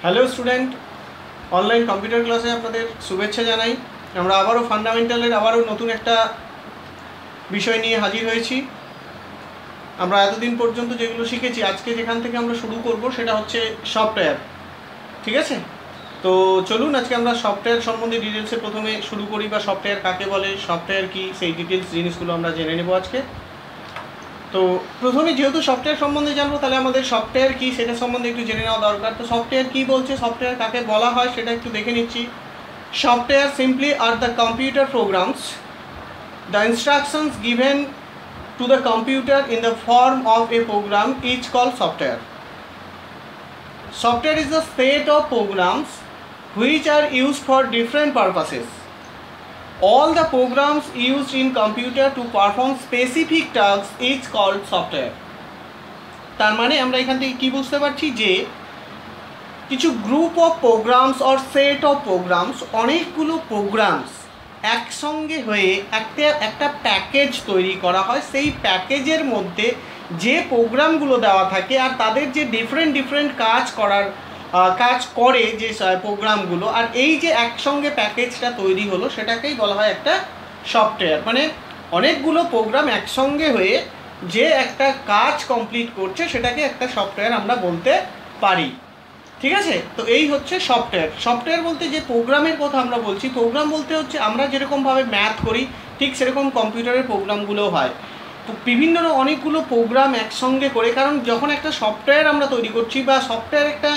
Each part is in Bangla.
হ্যালো স্টুডেন্ট, অনলাইন কম্পিউটার ক্লাসে আপনাদের শুভেচ্ছা জানাই। আমরা আবারও ফান্ডামেন্টালের নতুন একটা বিষয় নিয়ে হাজির হয়েছি। আমরা এতদিন পর্যন্ত যেগুলো শিখেছি, আজকে যেখান থেকে আমরা শুরু করব সেটা হচ্ছে সফটওয়্যার। ঠিক আছে, তো চলুন আজকে আমরা সফটওয়্যার সম্বন্ধে ডিটেলসে প্রথমে শুরু করি, বা সফটওয়্যার কাকে বলে, সফটওয়্যার কি, সেই ডিটেলস জিনিসগুলো আমরা জেনে নেব আজকে। তো প্রথমে যেহেতু সফটওয়্যার সম্বন্ধে জানবো, তাহলে আমাদের সফটওয়্যার কি সেটা সম্বন্ধে একটু জেনে নেওয়া দরকার। তো সফটওয়্যার কি বলছে, সফটওয়্যার কাকে বলা হয় সেটা একটু দেখে নিচ্ছি। Software simply are the computer programs, the instructions given to the computer in the form of a program is called software. Software is the set of programs which are used for different purposes. All the programs used in computer to perform specific tasks is called software. তার মানে আমরা এখান থেকে কি বুঝতে পারছি যে কিছু group of programs or set of programs, অনেকগুলো প্রোগ্রামস একসঙ্গে হয়ে একটা প্যাকেজ তৈরি করা হয়। সেই প্যাকেজের মধ্যে যে প্রোগ্রামগুলো দেওয়া থাকে আর তাদের যে ডিফারেন্ট কাজ করে যে প্রোগ্রামগুলো, আর এই যে একসঙ্গে প্যাকেজটা তৈরি হলো সেটাকেই বলা হয় একটা সফটওয়্যার। মানে অনেকগুলো প্রোগ্রাম একসঙ্গে হয়ে যে একটা কাজ কমপ্লিট করছে সেটাকে একটা সফটওয়্যার আমরা বলতে পারি। ঠিক আছে, তো এই হচ্ছে সফটওয়্যার। সফটওয়্যার বলতে যে প্রোগ্রামের কথা আমরা বলছি, প্রোগ্রাম বলতে হচ্ছে আমরা যেরকমভাবে ম্যাথ করি ঠিক সেরকম কম্পিউটারের প্রোগ্রামগুলোও হয়। তো বিভিন্ন অনেকগুলো প্রোগ্রাম একসঙ্গে করে, কারণ যখন একটা সফটওয়্যার আমরা তৈরি করছি বা সফটওয়্যার একটা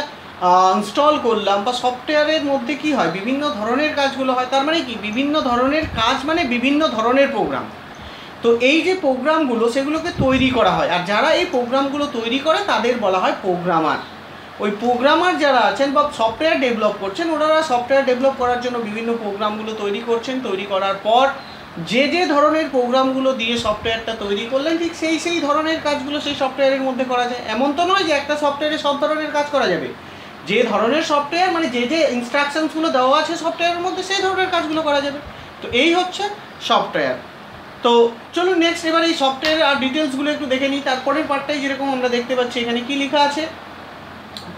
ইনস্টল করলাম, বা সফটওয়্যারের মধ্যে কি হয়, বিভিন্ন ধরনের কাজগুলো হয়। তার মানে কি, বিভিন্ন ধরনের কাজ মানে বিভিন্ন ধরনের প্রোগ্রাম। তো এই যে প্রোগ্রামগুলো সেগুলোকে তৈরি করা হয়, আর যারা এই প্রোগ্রামগুলো তৈরি করে তাদের বলা হয় প্রোগ্রামার। ওই প্রোগ্রামার যারা আছেন বা সফটওয়্যার ডেভেলপ করছেন, ওনারা সফটওয়্যার ডেভেলপ করার জন্য বিভিন্ন প্রোগ্রামগুলো তৈরি করছেন। তৈরি করার পর যে ধরনের প্রোগ্রামগুলো দিয়ে সফটওয়্যারটা তৈরি করলেন, ঠিক সেই ধরনের কাজগুলো সেই সফটওয়্যারের মধ্যে করা যায়। এমন তো নয় যে একটা সফটওয়্যারে সব ধরনের কাজ করা যাবে। যে ধরনের সফটওয়্যার মানে যে ইনস্ট্রাকশনসগুলো দেওয়া আছে সফটওয়্যারের মধ্যে, সেই ধরনের কাজগুলো করা যাবে। তো এই হচ্ছে সফটওয়্যার। তো চলুন নেক্সট এবার এই সফটওয়্যার আর ডিটেলসগুলো একটু দেখে নিই। তারপরের পার্টটাই যেরকম আমরা দেখতে পাচ্ছি এখানে কি লেখা আছে,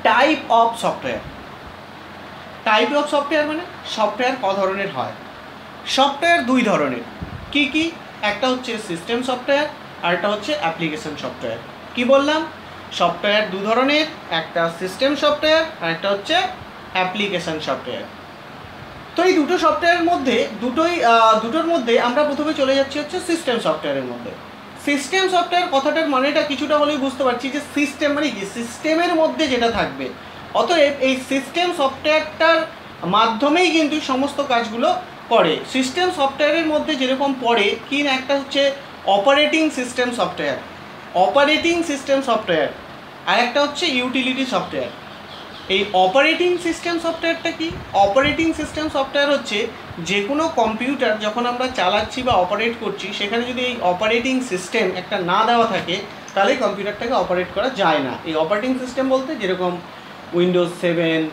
type of software. Type of software মানে সফটওয়্যার ক ধরনের হয়। সফটওয়্যার দুই ধরনের। কি কি? একটা হচ্ছে সিস্টেম সফটওয়্যার আর একটা হচ্ছে অ্যাপ্লিকেশন সফটওয়্যার। কি বললাম? সফটওয়্যার দু ধরনের, একটা সিস্টেম সফটওয়্যার আর একটা হচ্ছে অ্যাপ্লিকেশন সফটওয়্যার। তো এই দুটো সফটওয়্যারের মধ্যে দুটোর মধ্যে আমরা প্রথমে চলে যাচ্ছি হচ্ছে সিস্টেম সফটওয়্যারের মধ্যে। সিস্টেম সফটওয়্যার কথাটার মানেটা কিছুটা হলেই বুঝতে পারছি যে সিস্টেম মানে কি, সিস্টেমের মধ্যে যেটা থাকবে। অতএব এই সিস্টেম সফটওয়্যারটার মাধ্যমেই কিন্তু সমস্ত কাজগুলো করে। সিস্টেম সফটওয়্যারের মধ্যে যেরকম পড়ে কি না, একটা হচ্ছে operating system software, operating system software, আর একটা হচ্ছে ইউটিলিটি সফটওয়্যার। এই অপারেটিং সিস্টেম সফটওয়্যারটা কি? অপারেটিং সিস্টেম সফটওয়্যার হচ্ছে যে কোনো কম্পিউটার যখন আমরা চালাচ্ছি বা অপারেট করছি, সেখানে যদি এই অপারেটিং সিস্টেম একটা না দেওয়া থাকে তাহলে কম্পিউটারটাকে অপারেট করা যায় না। এই অপারেটিং সিস্টেম বলতে যেরকম উইন্ডোজ 7,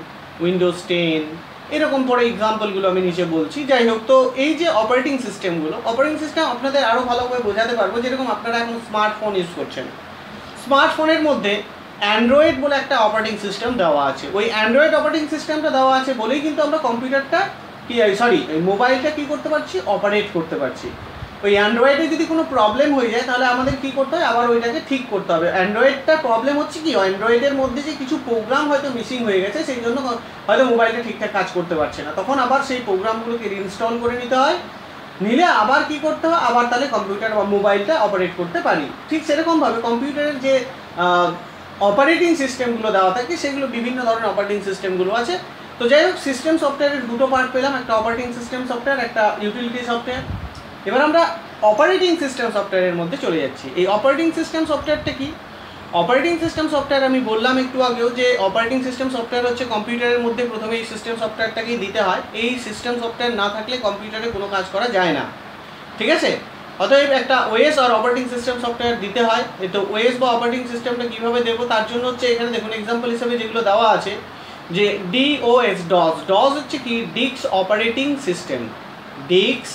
উইন্ডোজ 10, এরকম পরে এক্সাম্পলগুলো আমি নিচে বলছি। যাই হোক, তো এই যে অপারেটিং সিস্টেমগুলো, অপারেটিং সিস্টেম আপনাদের আরও ভালোভাবে বোঝাতে পারবো। যেরকম আপনারা এখন স্মার্টফোন ইউজ করছেন, স্মার্টফোনের মধ্যে অ্যান্ড্রয়েড বলে একটা অপারেটিং সিস্টেম দেওয়া আছে। ওই অ্যান্ড্রয়েড অপারেটিং সিস্টেমটা দেওয়া আছে বলেই কিন্তু আমরা কম্পিউটারটা এই মোবাইলটা কী করতে পারছি, অপারেট করতে পারছি। ওই অ্যান্ড্রয়েডে যদি কোনো প্রবলেম হয়ে যায় তাহলে আমাদের কী করতে হয়, আবার ওইটাকে ঠিক করতে হবে। অ্যান্ড্রয়েডটা প্রবলেম হচ্ছে কি, অ্যান্ড্রয়েডের মধ্যে যে কিছু প্রোগ্রাম হয়তো মিসিং হয়ে গেছে, সেই জন্য হয়তো মোবাইলটা ঠিকঠাক কাজ করতে পারছে না। তখন আবার সেই প্রোগ্রামগুলোকে রিইনস্টল করে নিতে হয়, নিলে আবার কি করতে হয়, আবার তাহলে কম্পিউটার বা মোবাইলটা অপারেট করতে পারি। ঠিক সেরকমভাবে কম্পিউটারের যে অপারেটিং সিস্টেমগুলো দেওয়া থাকে সেগুলো বিভিন্ন ধরনের অপারেটিং সিস্টেমগুলো আছে। তো যাই হোক, সিস্টেম সফটওয়্যারের দুটো পার্ট পেলাম, একটা অপারেটিং সিস্টেম সফটওয়্যার, একটা ইউটিলিটি সফটওয়্যার। এবার আমরা অপারেটিং সিস্টেম সফটওয়্যারের মধ্যে চলে যাচ্ছি। এই অপারেটিং সিস্টেম সফটওয়্যারটা কি? অপারেটিং সিস্টেম সফটওয়্যার আমি বললাম একটু আগেও যে অপারেটিং সিস্টেম সফটওয়্যার হচ্ছে কম্পিউটারের মধ্যে প্রথমে এই সিস্টেম সফটওয়্যারটাকেই দিতে হয়। এই সিস্টেম সফটওয়্যার না থাকলে কম্পিউটারে কোনো কাজ করা যায় না। ঠিক আছে, অতএব একটা ওএস আর অপারেটিং সিস্টেম সফটওয়্যার দিতে হয়। তো ওএস বা অপারেটিং সিস্টেমটা কীভাবে দেবো, তার জন্য হচ্ছে এখানে দেখুন এক্সাম্পল হিসেবে যেগুলো দেওয়া আছে, যে DOS, ডস হচ্ছে কি, disk operating system, disk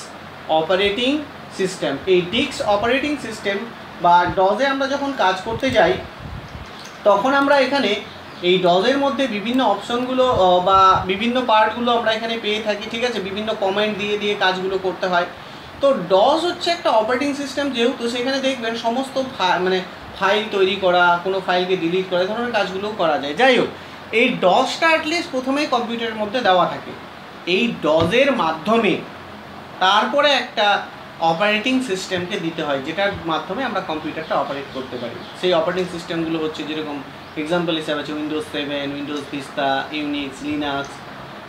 operating system. এই ডিস্ক অপারেটিং সিস্টেম বা ডসে আমরা যখন কাজ করতে যাই তখন আমরা এখানে এই ডজের মধ্যে বিভিন্ন অপশনগুলো বা বিভিন্ন পার্টগুলো আমরা এখানে পেয়ে থাকি, ঠিক আছে, বিভিন্ন কমেন্ট দিয়ে দিয়ে কাজগুলো করতে হয়। তো ডজ হচ্ছে একটা অপারেটিং সিস্টেম, যেহেতু সেখানে দেখবেন সমস্ত মানে ফাইল তৈরি করা, কোনো ফাইলকে ডিলিট করা, এই ধরনের কাজগুলোও করা যায়। যাই হোক, এই ডজটা অ্যাটলিস্ট প্রথমেই কম্পিউটারের মধ্যে দেওয়া থাকে। এই ডজের মাধ্যমে তারপরে একটা অপারেটিং সিস্টেমকে দিতে হয়, যেটার মাধ্যমে আমরা কম্পিউটারটা অপারেট করতে পারি। সেই অপারেটিং সিস্টেমগুলো হচ্ছে, যেরকম এক্সাম্পল হিসাবে আছে Windows 7, Windows vista, Unix, Linux,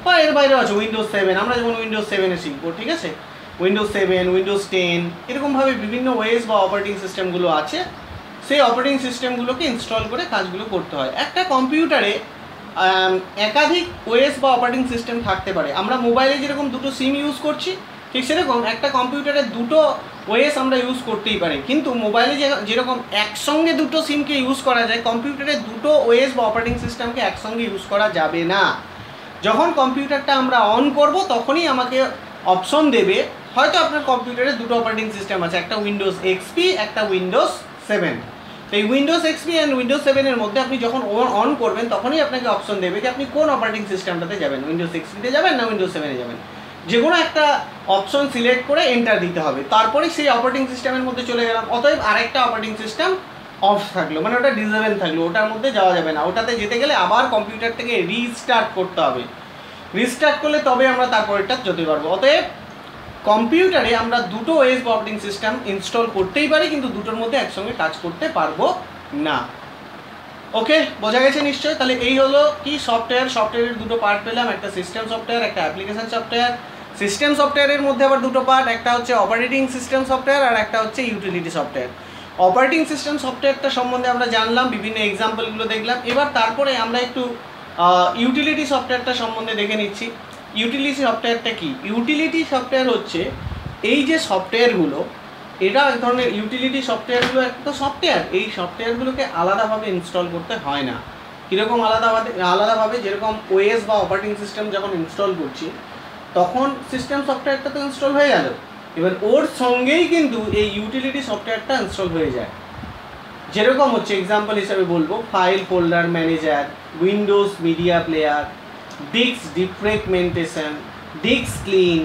বা এর বাইরেও আছে উইন্ডোজ 7। আমরা যেমন উইন্ডোজ 7-এ শিখবো, ঠিক আছে, উইন্ডোজ 7, উইন্ডোজ 10, এরকমভাবে বিভিন্ন ওয়েস বা অপারেটিং সিস্টেমগুলো আছে। সেই অপারেটিং সিস্টেমগুলোকে ইনস্টল করে কাজগুলো করতে হয়। একটা কম্পিউটারে একাধিক ওয়েস বা অপারেটিং সিস্টেম থাকতে পারে। আমরা মোবাইলে যেরকম দুটো সিম ইউজ করছি, ঠিক সেরকম একটা কম্পিউটারে দুটো ওয়েস আমরা ইউজ করতেই পারি। কিন্তু মোবাইলে যেরকম একসঙ্গে দুটো সিমকে ইউজ করা যায়, কম্পিউটারে দুটো ওয়েস বা অপারেটিং সিস্টেমকে একসঙ্গে ইউজ করা যাবে না। যখন কম্পিউটারটা আমরা অন করব তখনই আমাকে অপশন দেবে, হয়তো আপনার কম্পিউটারে দুটো অপারেটিং সিস্টেম আছে, একটা উইন্ডোজ এক্সপি, একটা উইন্ডোজ 7। তো এই উইন্ডোজ এক্সপি অ্যান্ড উইন্ডোজ 7-এর মধ্যে আপনি যখন অন করবেন তখনই আপনাকে অপশন দেবে যে আপনি কোন অপারেটিং সিস্টেমটাতে যাবেন, উইন্ডোজ এক্সপিতে যাবেন না উইন্ডোজ 7-এ যাবেন। যে কোনো একটা অপশন সিলেক্ট করে এন্টার দিতে হবে, তারপরে সেই অপারেটিং সিস্টেমের মধ্যে চলে গেলাম। অতএব আরেকটা অপারেটিং সিস্টেম অফ থাকলো, মানে ওটা ডিসেবল থাকলো, ওটার মধ্যে যাওয়া যাবে না। ওটাতে যেতে গেলে আবার কম্পিউটারটাকে রিস্টার্ট করতে হবে। রিস্টার্ট করলে তবে আমরা তারপরেরটা যেতে পারবো। অতএব কম্পিউটারে আমরা দুটো ওয়েস বা অপারেটিং সিস্টেম ইনস্টল করতেই পারি, কিন্তু দুটোর মধ্যে একসঙ্গে কাজ করতে পারবো না। ওকে, বোঝা গেছে নিশ্চয়ই? তাহলে এই হলো কি সফটওয়্যারের দুটো পার্ট পেলাম, একটা সিস্টেম সফটওয়্যার, একটা অ্যাপ্লিকেশন সফটওয়্যার। সিস্টেম সফটওয়্যারের মধ্যে আবার দুটো পার্ট, একটা হচ্ছে অপারেটিং সিস্টেম সফটওয়্যার আর একটা হচ্ছে ইউটিলিটি সফটওয়্যার। অপারেটিং সিস্টেম সফটওয়্যারটা সম্বন্ধে আমরা জানলাম, বিভিন্ন এক্সাম্পলগুলো দেখলাম। এবার তারপরে আমরা একটু ইউটিলিটি সফটওয়্যারটা সম্বন্ধে দেখে নিচ্ছি। ইউটিলিটি সফটওয়্যারটা কি? ইউটিলিটি সফটওয়্যার হচ্ছে এই যে সফটওয়্যারগুলো, এটা এক ধরনের ইউটিলিটি সফটওয়্যারগুলো একটা সফটওয়্যার, এই সফটওয়্যারগুলোকে আলাদাভাবে ইনস্টল করতে হয় না। কীরকম আলাদাভাবে? যেরকম ওএস বা অপারেটিং সিস্টেম যখন ইনস্টল করছি তখন সিস্টেম সফটওয়্যারটা তো ইনস্টল হয়ে গেল, এবার ওর সঙ্গেই কিন্তু এই ইউটিলিটি সফটওয়্যারটা ইনস্টল হয়ে যায়। যেরকম হচ্ছে এক্সাম্পল হিসাবে বলবো file folder manager, Windows Media Player, disk defragmentation, disk clean,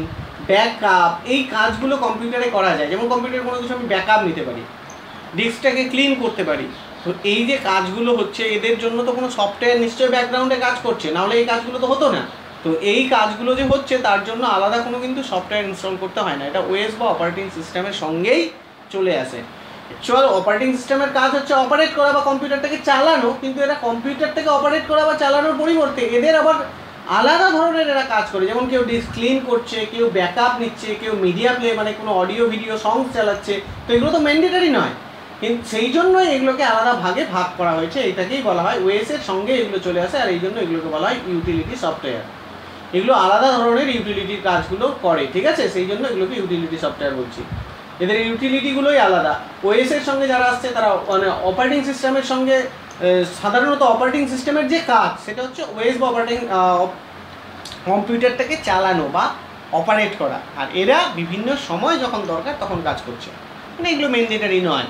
backup. এই কাজগুলো কম্পিউটারে করা যায়। যেমন কম্পিউটারে কোনো কিছু আমি ব্যাকআপ নিতে পারি, ডিস্কটাকে ক্লিন করতে পারি। তো এই যে কাজগুলো হচ্ছে, এদের জন্য তো কোনো সফটওয়্যার নিশ্চয়ই ব্যাকগ্রাউন্ডে কাজ করছে, নাহলে এই কাজগুলো তো হতো না। তো এই কাজগুলো যে হচ্ছে তার জন্য আলাদা কোনো কিন্তু সফটওয়্যার ইনস্টল করতে হয় না, এটা ওএস বা অপারেটিং সিস্টেমের সঙ্গেই চলে আসে। অ্যাকচুয়াল অপারেটিং সিস্টেমের কাজ হচ্ছে অপারেট করা বা কম্পিউটারটাকে চালানো, কিন্তু এরা কম্পিউটারটাকে অপারেট করা বা চালানোর পরিবর্তে এদের আবার আলাদা ধরনের এরা কাজ করে। যেমন কেউ ডিস্ক ক্লিন করছে, কেউ ব্যাকআপ নিচ্ছে, কেউ মিডিয়া প্লে মানে কোনো অডিও ভিডিও সং চালাচ্ছে। তো এগুলো তো ম্যান্ডেটারি নয়, কিন্তু সেই জন্যই এগুলোকে আলাদা ভাগে ভাগ করা হয়েছে। এটাকেই বলা হয় ওএসের সঙ্গে এগুলো চলে আসে, আর এই জন্য এগুলোকে বলা হয় ইউটিলিটি সফটওয়্যার। এগুলো আলাদা ধরনের ইউটিলিটির কাজগুলো করে, ঠিক আছে, সেই জন্য এগুলোকে ইউটিলিটি সফটওয়্যার বলছি। এদের ইউটিলিটিগুলোই আলাদা। ওএসের সঙ্গে যারা আসছে তারা মানে অপারেটিং সিস্টেমের সঙ্গে, সাধারণত অপারেটিং সিস্টেমের যে কাজ সেটা হচ্ছে ওএস বা অপারেটিং কম্পিউটারটাকে চালানো বা অপারেট করা, আর এরা বিভিন্ন সময় যখন দরকার তখন কাজ করছে, মানে এগুলো ম্যান্ডেটারি নয়।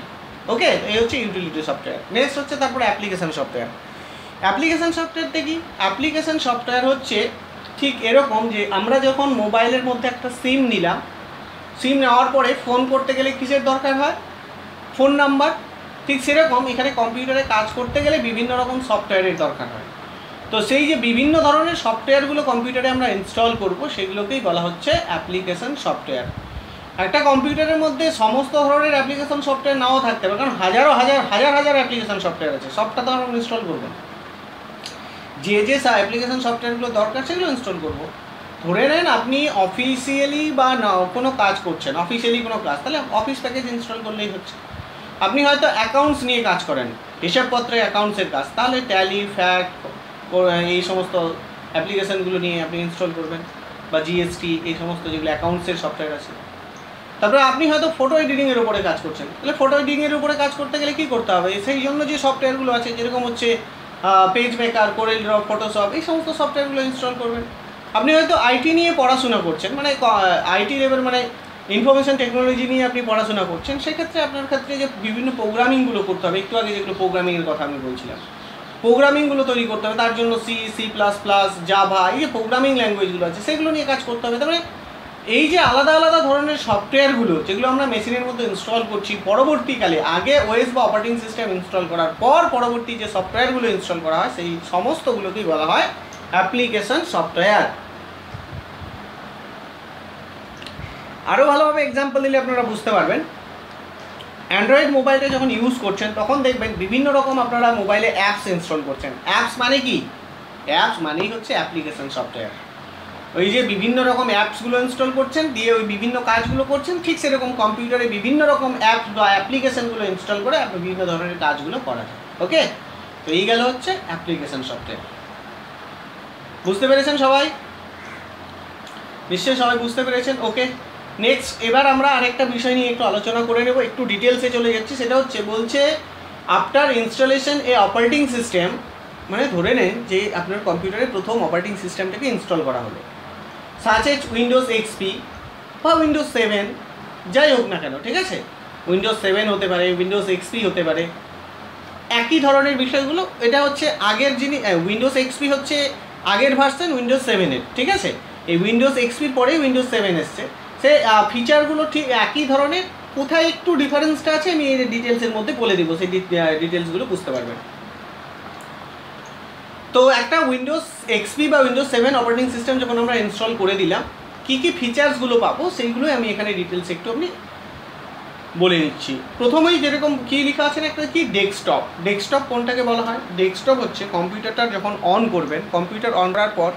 ওকে, এই হচ্ছে ইউটিলিটি সফটওয়্যার। নেক্সট হচ্ছে তারপরে অ্যাপ্লিকেশন সফটওয়্যার। অ্যাপ্লিকেশন সফটওয়্যারটা কি? অ্যাপ্লিকেশন সফটওয়্যার হচ্ছে ঠিক এরকম যে আমরা যখন মোবাইলের মধ্যে একটা সিম নিলাম, সিম নেওয়ার পরে ফোন করতে গেলে কিসের দরকার হয়? Phone number. ঠিক সেরকম এখানে কম্পিউটারে কাজ করতে গেলে বিভিন্ন রকম সফটওয়্যারের দরকার হয়। তো সেই যে বিভিন্ন ধরনের সফটওয়্যারগুলো কম্পিউটারে আমরা ইনস্টল করব সেগুলোকেই বলা হচ্ছে অ্যাপ্লিকেশন সফটওয়্যার। একটা কম্পিউটারের মধ্যে সমস্ত ধরনের অ্যাপ্লিকেশন সফটওয়্যার নাও থাকতে পারে, কারণ হাজার হাজার অ্যাপ্লিকেশন সফটওয়্যার আছে, সবটা তো আমরা ইনস্টল করবো না। যে অ্যাপ্লিকেশন সফটওয়্যারগুলো দরকার সেগুলো ইনস্টল করবো। ধরে নেন আপনি অফিসিয়ালি বা না কোনো কাজ করছেন, অফিসিয়ালি কোনো কাজ, তাহলে অফিস প্যাকেজ ইনস্টল করলেই হচ্ছে। আপনি হয়তো অ্যাকাউন্টস নিয়ে কাজ করেন, হিসাবপত্রে অ্যাকাউন্টসের কাজ, তাহলে ট্যালি, ফ্যাক্ট, এই সমস্ত অ্যাপ্লিকেশানগুলো নিয়ে আপনি ইনস্টল করবেন, বা জিএসটি, এই সমস্ত যেগুলো অ্যাকাউন্টসের সফটওয়্যার আছে। তারপরে আপনি হয়তো ফটো এডিটিংয়ের উপরে কাজ করছেন, তাহলে ফটো এডিটিংয়ের উপরে কাজ করতে গেলে কী করতে হবে? সেই জন্য যে সফটওয়্যারগুলো আছে, যেরকম হচ্ছে page maker, Corel draw, Photoshop, এই সমস্ত সফটওয়্যারগুলো ইনস্টল করবেন। আপনি হয়তো আইটি নিয়ে পড়াশোনা করছেন, মানে আইটি লেভেল মানে ইনফরমেশন টেকনোলজি নিয়ে আপনি পড়াশোনা করছেন, সেক্ষেত্রে আপনার ক্ষেত্রে যে বিভিন্ন প্রোগ্রামিংগুলো করতে হবে, একটু আগে যেগুলো প্রোগ্রামিংয়ের কথা আমি বলছিলাম, প্রোগ্রামিংগুলো তৈরি করতে হবে, তার জন্য C, C plus plus, Java, এই যে প্রোগ্রামিং ল্যাঙ্গুয়েজগুলো আছে সেগুলো নিয়ে কাজ করতে হবে। তারপরে এই যে আলাদা আলাদা ধরনের সফটওয়্যারগুলো যেগুলো আমরা মেশিনের মধ্যে ইনস্টল করছি, পরবর্তীকালে আগে ওএস বা অপারেটিং সিস্টেম ইনস্টল করার পর পরবর্তী যে সফটওয়্যারগুলো ইনস্টল করা হয় সেই সমস্তগুলোকেই বলা হয় অ্যাপ্লিকেশন সফটওয়্যার। আরও ভালোভাবে এক্সাম্পল দিলে আপনারা বুঝতে পারবেন। অ্যান্ড্রয়েড মোবাইলটা যখন ইউজ করছেন তখন দেখবেন বিভিন্ন রকম আপনারা মোবাইলে অ্যাপস ইনস্টল করছেন। অ্যাপস মানে কি? অ্যাপস মানেই হচ্ছে অ্যাপ্লিকেশন সফটওয়্যার। ওই যে বিভিন্ন রকম অ্যাপসগুলো ইনস্টল করছেন, দিয়ে ওই বিভিন্ন কাজগুলো করছেন, ঠিক সেরকম কম্পিউটারে বিভিন্ন রকম অ্যাপস বা অ্যাপ্লিকেশনগুলো ইনস্টল করে আপনি বিভিন্ন ধরনের কাজগুলো করা যায়। ওকে, তো এই গেল হচ্ছে অ্যাপ্লিকেশন সফটওয়্যার। বুঝতে পেরেছেন সবাই? নিশ্চয়ই সবাই বুঝতে পেরেছেন। ওকে, নেক্সট এবার আমরা আরেকটা বিষয় নিয়ে একটু আলোচনা করে নেব, একটু ডিটেলসে চলে যাচ্ছি। সেটা হচ্ছে বলছে আফটার ইনস্টলেশন এ অপারেটিং সিস্টেম, মানে ধরে নেন যে আপনার কম্পিউটারে প্রথম অপারেটিং সিস্টেমটাকে ইনস্টল করা হলো, সাচ এজ উইন্ডোজ এক্সপি বা উইন্ডোজ 7 যাই হোক না কেন, ঠিক আছে? উইন্ডোজ 7 হতে পারে, উইন্ডোজ এক্সপি হতে পারে, একই ধরনের বিষয়গুলো। এটা হচ্ছে আগের উইন্ডোজ এক্সপি হচ্ছে আগের ভার্সন উইন্ডোজ 7-এর, ঠিক আছে? এই উইন্ডোজ এক্সপির পরে উইন্ডোজ 7 এসছে, সে ফিচারগুলো ঠিক একই ধরনের, কোথায় একটু ডিফারেন্সটা আছে আমি এই ডিটেলসের মধ্যে বলে দিব, সেই ডিটেলসগুলো বুঝতে পারবেন। তো একটা উইন্ডোজ এক্সপি বা উইন্ডোজ 7 অপারেটিং সিস্টেম যখন আমরা ইনস্টল করে দিলাম, কী কী ফিচার্সগুলো পাবো সেইগুলোই আমি এখানে ডিটেলস একটু আপনি বলে নিচ্ছি। প্রথমেই যেরকম কী লেখা আছে না, একটা কি ডেস্কটপ। ডেস্কটপ কোনটাকে বলা হয়? ডেস্কটপ হচ্ছে কম্পিউটারটা যখন অন করবেন, কম্পিউটার অন করার পর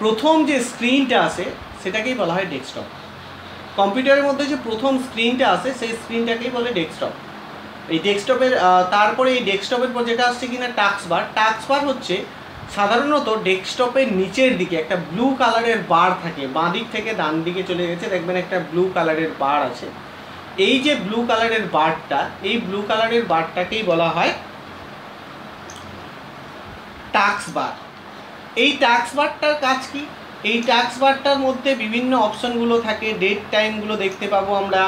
প্রথম যে স্ক্রিনটা আসে সেটাকেই বলা হয় ডেস্কটপ। কম্পিউটারের মধ্যে যে প্রথম স্ক্রিনটা আসে সেই স্ক্রিনটাকেই বলে ডেস্কটপ। এই ডেস্কটপের তারপরে এই ডেস্কটপের পর যেটা আসছে কিনা টাস্কবার। টাস্কবার হচ্ছে সাধারণত ডেস্কটপের নিচের দিকে একটা ব্লু কালারের বার থাকে, বাঁ দিক থেকে ডান দিকে চলে গেছে, দেখবেন একটা ব্লু কালারের বার আছে। এই যে ব্লু কালারের বারটা, এই ব্লু কালারের বারটাকেই বলা হয় টাস্কবার। এই টাস্কবারটার কাজ কি? এই টাস্কবারটার মধ্যে বিভিন্ন অপশনগুলো থাকে, ডেট টাইমগুলো দেখতে পাবো আমরা,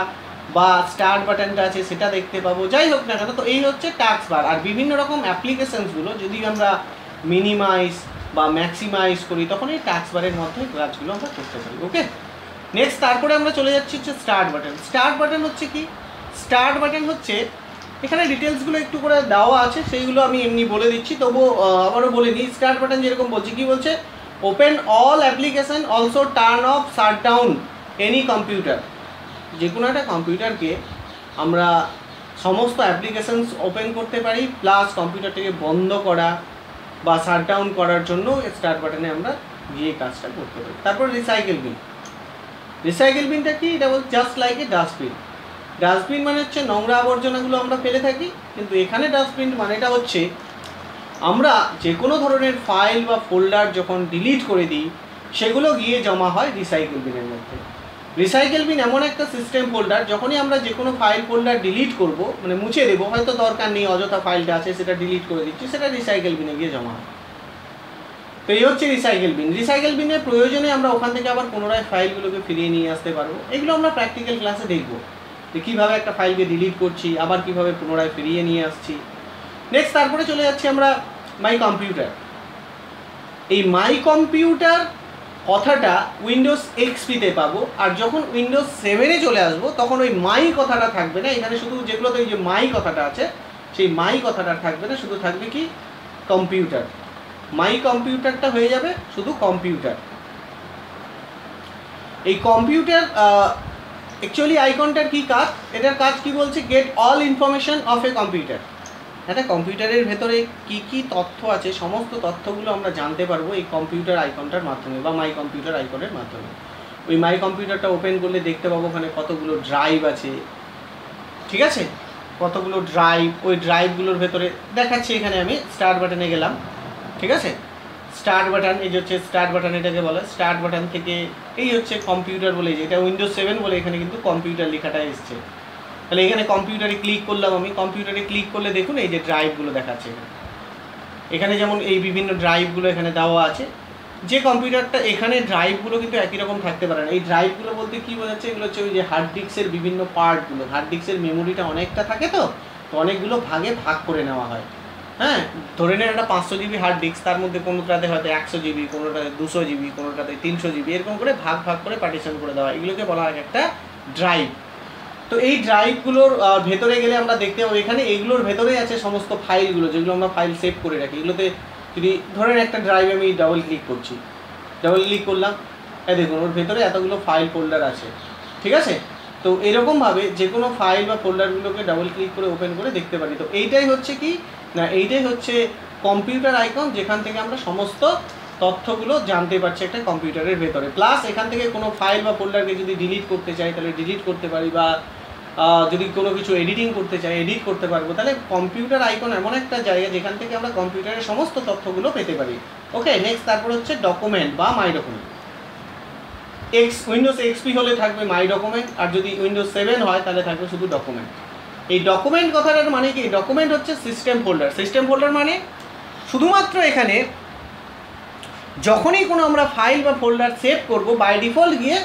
বা স্টার্ট বাটনটা আছে সেটা দেখতে পাবো, যাই হোক না কেন। তো এই হচ্ছে টাস্কবার। আর বিভিন্ন রকম অ্যাপ্লিকেশনসগুলো যদি আমরা মিনিমাইজ বা ম্যাক্সিমাইজ করি তখন এই টাস্কবারের মাধ্যমে কাজগুলো আমরা করতে পারি। ওকে, নেক্সট তারপরে আমরা চলে যাচ্ছি হচ্ছে স্টার্ট বাটন। স্টার্ট বাটন হচ্ছে কি? স্টার্ট বাটন হচ্ছে, এখানে ডিটেলসগুলো একটু করে দেওয়া আছে, সেইগুলো আমি এমনি বলে দিচ্ছি, তবুও আবারও বলে নিই। স্টার্ট বাটন যেরকম বলছে, কি বলছে? Open all application, also turn off shut down any computer. যে কোনো একটা কম্পিউটারকে আমরা সমস্ত অ্যাপ্লিকেশানস ওপেন করতে পারি, প্লাস কম্পিউটারটাকে বন্ধ করা বা শাট ডাউন করার জন্য স্টার্ট বাটনে আমরা গিয়ে কাজটা করতে পারি। তারপর রিসাইকেল বিন। রিসাইকেল বিনটা কি? এটা বলছে just like a dustbin. Dustbin মানে হচ্ছে নোংরা আবর্জনাগুলো আমরা ফেলে থাকি, কিন্তু এখানে ডাস্টবিন মানেটা হচ্ছে আমরা যে কোনো ধরনের ফাইল বা ফোল্ডার যখন ডিলিট করে দিই সেগুলো গিয়ে জমা হয় রিসাইকেল বিনের মধ্যে। রিসাইকেল বিন এমন একটা সিস্টেম ফোল্ডার, যখনই আমরা যে কোনো ফাইল ফোল্ডার ডিলিট করব, মানে মুছে দেবো, হয়তো দরকার নেই, অযথা ফাইলটা আছে সেটা ডিলিট করে দিচ্ছি, সেটা রিসাইকেল বিনে গিয়ে জমা হয়। তো এই হচ্ছে রিসাইকেল বিন। রিসাইকেল বিনের প্রয়োজনে আমরা ওখান থেকে আবার পুনরায় ফাইলগুলোকে ফিরিয়ে নিয়ে আসতে পারবো। এগুলো আমরা প্র্যাকটিক্যাল ক্লাসে দেখবো যে কীভাবে একটা ফাইলকে ডিলিট করছি, আবার কীভাবে পুনরায় ফিরিয়ে নিয়ে আসছি। নেক্সট তারপরে চলে যাচ্ছি আমরা মাই কম্পিউটার। এই মাই কম্পিউটার কথাটা উইন্ডোজ এক্সপিতে পাবো, আর যখন উইন্ডোজ 7-এ চলে আসবো তখন ওই মাই কথাটা থাকবে না। এখানে শুধু যেগুলোতে ওই যে মাই কথাটা আছে সেই মাই কথাটা থাকবে না, শুধু থাকবে কি? কম্পিউটার। মাই কম্পিউটারটা হয়ে যাবে শুধু কম্পিউটার। এই কম্পিউটার অ্যাকচুয়ালি আইকনটার কি কাজ? এটার কাজ কি বলছে? Gate all information of a computer. একটা কম্পিউটারের ভেতরে কি কি তথ্য আছে সমস্ত তথ্যগুলো আমরা জানতে পারবো এই কম্পিউটার আইকনটার মাধ্যমে বা মাই কম্পিউটার আইকনের মাধ্যমে। ওই মাই কম্পিউটারটা ওপেন করলে দেখতে পাবো ওখানে কতগুলো ড্রাইভ আছে, ঠিক আছে? কতগুলো ড্রাইভ, ওই ড্রাইভগুলোর ভেতরে দেখাচ্ছি। এখানে আমি স্টার্ট বাটনে গেলাম, ঠিক আছে? স্টার্ট বাটন, এই যে হচ্ছে স্টার্ট বাটন, এটাকে বলে স্টার্ট বাটন থেকে এই হচ্ছে কম্পিউটার বলে, যে এটা উইন্ডোজ 7 বলে এখানে কিন্তু কম্পিউটার লেখাটা এসছে। তাহলে এখানে কম্পিউটারে ক্লিক করলাম আমি, কম্পিউটারে ক্লিক করলে দেখুন এই যে ড্রাইভগুলো দেখাচ্ছে এখানে যেমন এই বিভিন্ন ড্রাইভগুলো এখানে দেওয়া আছে। যে কম্পিউটারটা এখানে ড্রাইভগুলো কিন্তু একই রকম থাকতে পারে না। এই ড্রাইভগুলো বলতে কী বোঝাচ্ছে? এগুলো হচ্ছে ওই যে হার্ড ডিস্কের বিভিন্ন পার্টগুলো। হার্ড ডিস্কের মেমোরিটা অনেকটা থাকে, তো অনেকগুলো ভাগে ভাগ করে নেওয়া হয়। হ্যাঁ, ধরে নেন একটা 500 জিবি হার্ড ডিস্ক, তার মধ্যে কোনোটাতে হয়তো 100 জিবি, কোনোটাতে 200 জিবি, কোনোটাতে 300 জিবি, এরকম করে ভাগ ভাগ করে পার্টিশন করে দেওয়া, এগুলোকে বলা হয় একটা ড্রাইভ। তো এই ড্রাইভগুলোর ভেতরে গেলে আমরা দেখতে পাবো এখানে এইগুলোর ভেতরেই আছে সমস্ত ফাইলগুলো, যেগুলো আমরা ফাইল সেভ করে রাখি। এগুলোতে যদি ধরেন একটা ড্রাইভ আমি ডাবল ক্লিক করছি, ডাবল ক্লিক করলাম, দেখুন ওর ভেতরে এতগুলো ফাইল ফোল্ডার আছে, ঠিক আছে। তো এরকমভাবে যে কোনো ফাইল বা ফোল্ডারগুলোকে ডাবল ক্লিক করে ওপেন করে দেখতে পারি। তো এইটাই হচ্ছে কি না, এইটাই হচ্ছে কম্পিউটার আইকন, যেখান থেকে আমরা সমস্ত তথ্যগুলো জানতে পারছি একটা কম্পিউটারের ভেতরে। প্লাস এখান থেকে কোনো ফাইল বা ফোল্ডারকে যদি ডিলিট করতে চাই তাহলে ডিলিট করতে পারি, বা যদি কোনো কিছু এডিটিং করতে চাই এডিট করতে পারবো। তাহলে কম্পিউটার আইকন এমন একটা জায়গা যেখান থেকে আমরা কম্পিউটারের সমস্ত তথ্যগুলো পেতে পারি। ওকে, নেক্সট তারপর হচ্ছে ডকুমেন্ট বা মাই ডকুমেন্ট। উইন্ডোজ এক্সপি হলে থাকবে মাই ডকুমেন্ট, আর যদি উইন্ডোজ 7 হয় তাহলে থাকবে শুধু ডকুমেন্ট। এই ডকুমেন্ট কথাটার মানে কি, ডকুমেন্ট হচ্ছে সিস্টেম ফোল্ডার। সিস্টেম ফোল্ডার মানে শুধুমাত্র এখানে যখনই কোনো আমরা ফাইল বা ফোল্ডার সেভ করব, বাই ডিফল্ট গিয়ে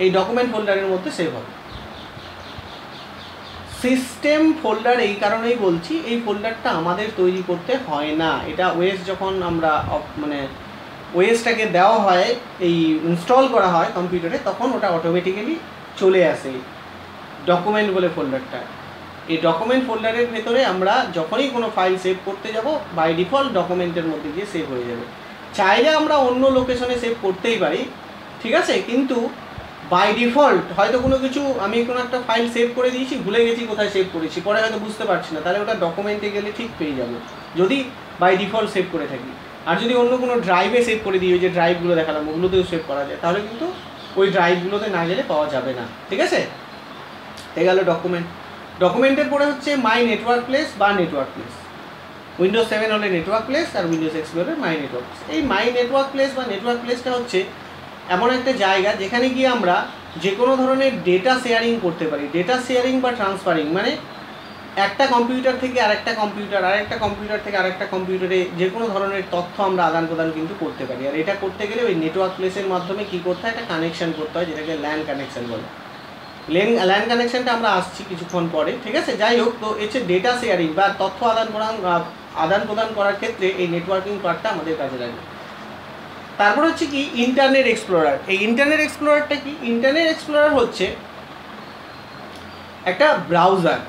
এই ডকুমেন্ট ফোল্ডারের মধ্যে সেভ হবে। সিস্টেম ফোল্ডার এই কারণেই বলছি, এই ফোল্ডারটা আমাদের তৈরি করতে হয় না। এটা ওএস যখন আমরা মানে ওএসটাকে দেওয়া হয়, এই ইনস্টল করা হয় কম্পিউটারে, তখন ওটা অটোমেটিক্যালি চলে আসে ডকুমেন্ট বলে ফোল্ডারটা। এই ডকুমেন্ট ফোল্ডারের ভেতরে আমরা যখনই কোনো ফাইল সেভ করতে যাব, বাই ডিফল্ট ডকুমেন্টের মধ্যে গিয়ে সেভ হয়ে যাবে। চাইলে আমরা অন্য লোকেশনে সেভ করতেই পারি, ঠিক আছে, কিন্তু বাই ডিফল্ট হয়তো কোনো কিছু আমি কোনো একটা ফাইল সেভ করে দিয়েছি, ভুলে গেছি কোথায় সেভ করেছি, পরে হয়তো বুঝতে পারছি না, তাহলে ওটা ডকুমেন্টে গেলে ঠিক পেয়ে যাব যদি বাই ডিফল্ট সেভ করে থাকি। আর যদি অন্য কোনো ড্রাইভে সেভ করে দিই, ওই যে ড্রাইভগুলো দেখালাম ওগুলোতেও সেভ করা যায়, তাহলে কিন্তু ওই ড্রাইভগুলোতে না গেলে পাওয়া যাবে না, ঠিক আছে। এই গেল ডকুমেন্ট। ডকুমেন্টের পরে হচ্ছে মাই নেটওয়ার্ক প্লেস বা নেটওয়ার্ক প্লেস। উইন্ডোজ 7 হলে নেটওয়ার্ক প্লেস, আর উইন্ডোজ এক্সপি হলে মাই নেটওয়ার্ক প্লেস। এই মাই নেটওয়ার্ক প্লেস বা নেটওয়ার্ক প্লেসটা হচ্ছে এমন একটা জায়গা যেখানে গিয়ে আমরা যে কোনো ধরনের ডেটা শেয়ারিং করতে পারি। ডেটা শেয়ারিং বা ট্রান্সফারিং মানে একটা কম্পিউটার থেকে আরেকটা কম্পিউটার, আরেকটা কম্পিউটার থেকে আরেকটা কম্পিউটারে যে কোনো ধরনের তথ্য আমরা আদান প্রদান কিন্তু করতে পারি। আর এটা করতে গেলে ওই নেটওয়ার্ক প্লেসের মাধ্যমে কী করতে হয়, একটা কানেকশান করতে হয়, যেটাকে ল্যান কানেকশান বলে। ল্যান কানেকশানটা আমরা আসছি কিছুক্ষণ পরে, ঠিক আছে। যাই হোক, তো হচ্ছে ডেটা শেয়ারিং বা তথ্য আদান প্রদান করার ক্ষেত্রে এই নেটওয়ার্কিং পার্টটা আমাদের কাজে লাগে। তারপর হচ্ছে কি ইন্টারনেট এক্সপ্লোরার। এই ইন্টারনেট এক্সপ্লোরারটা কি, ইন্টারনেট এক্সপ্লোরার হচ্ছে একটা ব্রাউজার।